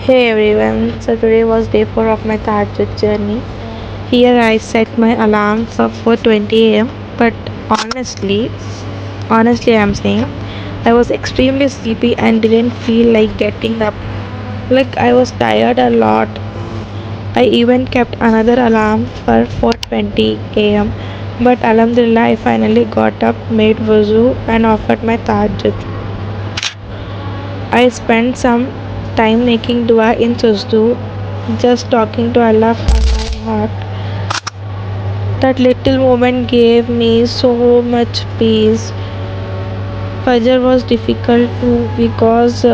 Hey everyone, so today was day 4 of my Tahajjud journey. Here I set my alarm for 4:20 am, but honestly I'm saying I was extremely sleepy and didn't feel like getting up. Like I was tired a lot. I even kept another alarm for 4:20 am, but alhamdulillah I finally got up, made wuzu and offered my Tahajjud. I spent some time making dua in Suzdoo, just talking to Allah from my heart. That little moment gave me so much peace. Fajr was difficult too because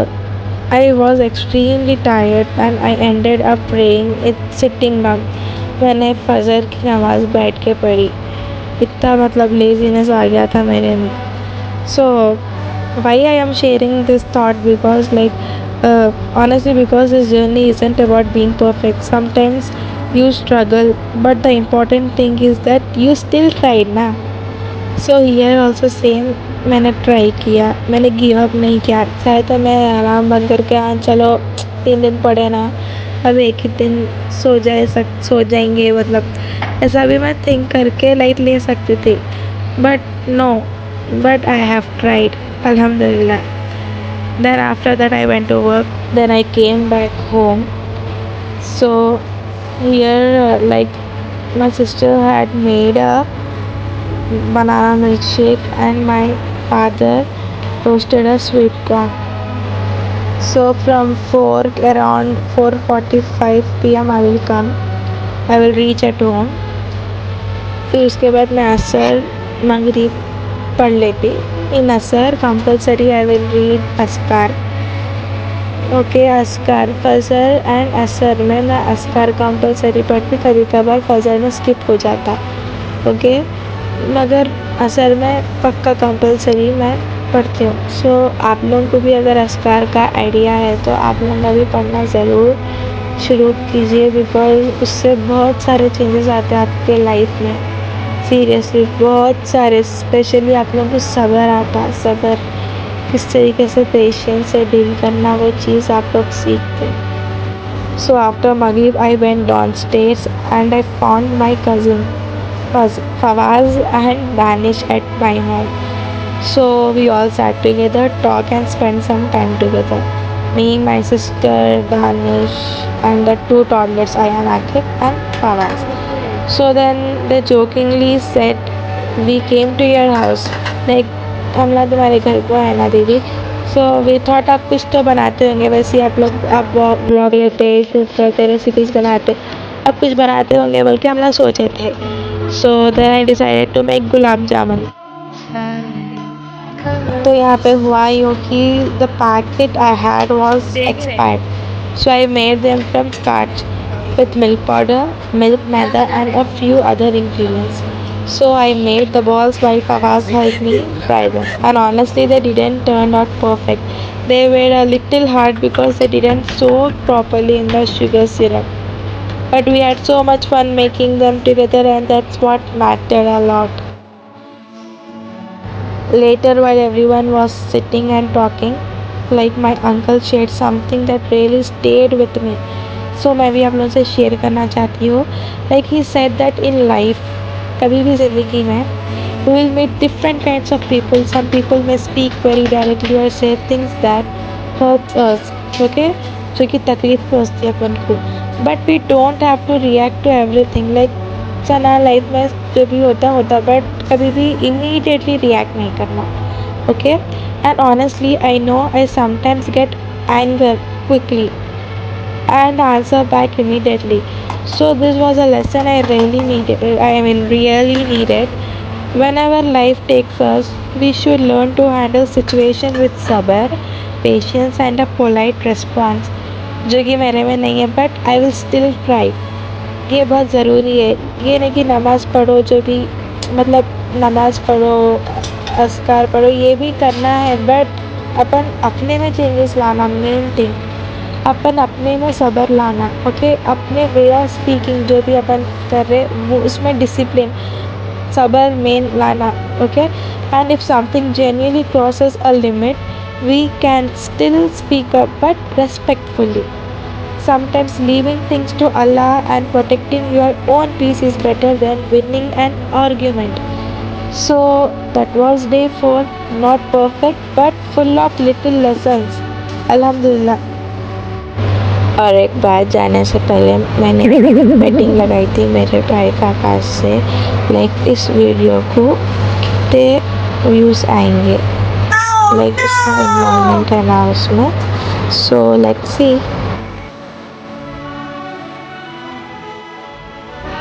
I was extremely tired and I ended up praying it sitting down. मैंने फजर की नमाज बैठ के पढ़ी. इतना मतलब laziness आ गया था मेरे में. So why I am sharing this thought because honestly because this journey isn't about being perfect. Sometimes you struggle, but the important thing is that you still tried ना. So here also same, मैंने try किया, मैंने give up नहीं किया. चाहे तो मैं alarm बंद करके हाँ चलो 3 दिन पढ़े ना, अब एक ही दिन सो जाएंगे, मतलब ऐसा भी मैं थिंक करके लाइट ले सकती थी. But no, but I have tried, alhamdulillah. Then after that I went to work, then I came back home. So here my sister had made a banana milkshake and my father roasted a sweet corn. So from 4 around 4:45 p.m. I will come. I will reach at home. फिर उसके बाद मैं असर मगरिब पढ़ लेती. In असर compulsory I will read अस्कार. ओके अस्कार फजर एंड असर में मैं अस्कार कंपल्सरी पढ़ती. कभी कभार फजर में स्किप हो जाता. ओके मगर असर में पक्का कंपल्सरी मैं पढ़ती हूँ. सो आप लोगों को भी अगर अस्कार का आइडिया है तो आप लोग अभी पढ़ना ज़रूर शुरू कीजिए बिकॉज उससे बहुत सारे चेंजेस आते हैं आपके लाइफ में. सीरियसली बहुत सारे. स्पेशली आप लोगों को सब्र आता है. सब्र किस तरीके से पेशेंस से डील करना, वो चीज़ आप लोग सीखते हैं. सो आफ्टर मगरिब I went down stairs and I found my cousin Fawaz and Danish at my home. So we all sat together, talk and spent some time together. Me, my sister, Danish, and the 2 toddlers, I am Akib and Fawaz. So then they jokingly said, "We came to your house." Like हमला तुम्हारे घर को है ना दीदी. So we thought आप कुछ तो बनाते होंगे. वैसे ही आप लोग आप ब्लॉग लेते करते रेसिपीज बनाते, आप कुछ बनाते होंगे बोल के हम लोग सोचे थे. So then I decided to make gulab jamun. तो यहाँ पे हुआ यूँ कि the packet I had was expired. So I made them from scratch with milk powder, milk, maida, and a few other ingredients. So I made the balls while Fawaz helped me fry them. And honestly, they didn't turn out perfect. They were a little hard because they didn't soak properly in the sugar syrup. But we had so much fun making them together, and that's what mattered a lot. Later, while everyone was sitting and talking, my uncle shared something that really stayed with me. So मैं भी आप लोगों से share करना चाहती हूँ. He said that in life, कभी भी ज़िंदगी में we will meet different kinds of people. Some people may speak very directly or say things that hurts us. Okay, जो कि तकलीफ पहुँचती है अपन को. But we don't have to react to everything. चना लाइफ में जो भी होता बट कभी भी इमीडिएटली रिएक्ट नहीं करना. Okay and honestly I know I sometimes get anger quickly and answer back immediately. So this was a lesson really needed. Whenever life takes us, we should learn to handle situation with sabr, patience and a polite response. जो कि मेरे में नहीं है but I will still try. ये बहुत ज़रूरी है. ये नहीं कि नमाज़ पढ़ो, जो भी मतलब नमाज़ पढ़ो, अस्कार पढ़ो, ये भी करना है बट अपन अपने में चेंजेस लाना. मेन थिंग अपन अपने में सब्र लाना. ओके अपने वे ऑफ स्पीकिंग जो भी अपन कर रहे वो उसमें डिसिप्लिन सब्र मेन लाना. Okay and if something genuinely crosses a limit we can still speak up but respectfully. sometimes leaving things to Allah and protecting your own peace is better than winning an argument. So that was day 4, not perfect but full of little lessons. Alhamdulillah. और एक बार जाने से पहले मैंने meeting लगाई थी मेरे भाई का आकाश से, लाइक इस वीडियो को कितने व्यूज़ आएंगे, लाइक इसका इन्वॉल्वमेंट है ना उसमें, सो लेट्स सी।